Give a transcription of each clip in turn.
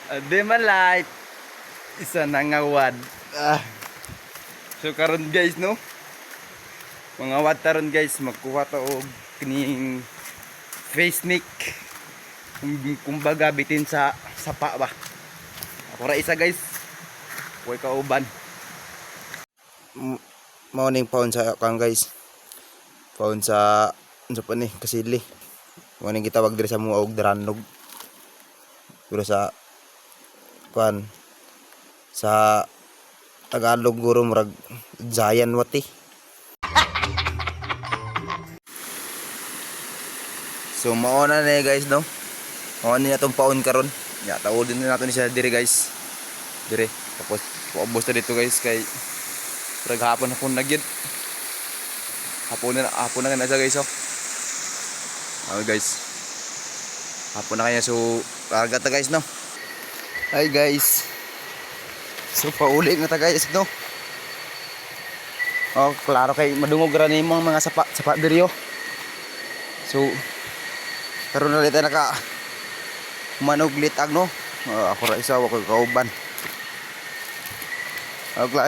Di man light. Isa nangawad. So karon guys no. Mga wad taron guys magkuha ta og kining face mic. Kumbaga bitin sa sapa ba. Ako ra isa guys. Kuy kauban. Morning paon sa kang guys. Paon sa unsa pa ni kasili. Morning gitawag diri sa mga og daranog. Pero sa kuan sa Tagalog guro murag Zayan wati. So mauna na guys no. Mauna na itong paon karon. Ya taudin na nato ni siya dire guys. Dire tapos paubos na dito guys kay murag hapon na gyud. Hapon na siya guys oh. Guys. Hapon na kaya so karga ta guys no. Hi guys. So pauli na ta guys no. Oh, klaro kay madungog ra ni mga sapa diri oh. So karon na lita naka manog litag no. Ako ra isa ako kauban.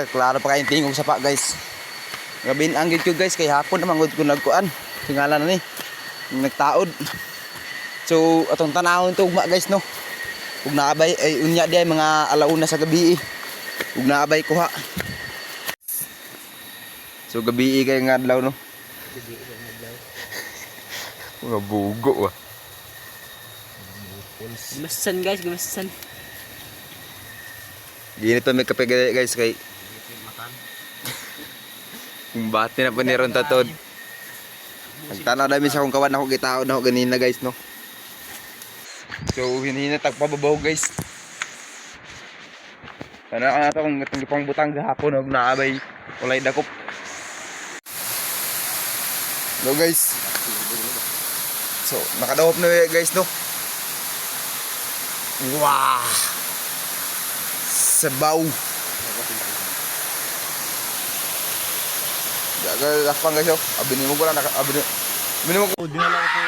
Klaro pa kay tingog sapa guys. Gabin ang gid ko guys kay hapon na mangud ko nagkuan. Tingalan na ni nagtaod. So atong tanawon tugma guys no. Ug naabay ay unya di ay mga alauna sa gabi. Ug naabay ko ha. So gabi kay nga adlaw no. Gabi kay nga adlaw. Mga bugo ah. Gumasan guys, gumasan. Ginito may kape guys kay kung bati na pa ni ron tatod. Nagtanaw namin sa kung kawan ako gitaon na ako ganina guys no. So hinina tagpababaw guys. Sana ka nato kung itong lipang butang gahapon og naabay ulay dakop. Hello guys. So nakadawop na guys no. Wow. Sabaw. Gagal lakpang guys oh. Abinin mo ko lang abinin mo ko. Dinala ko.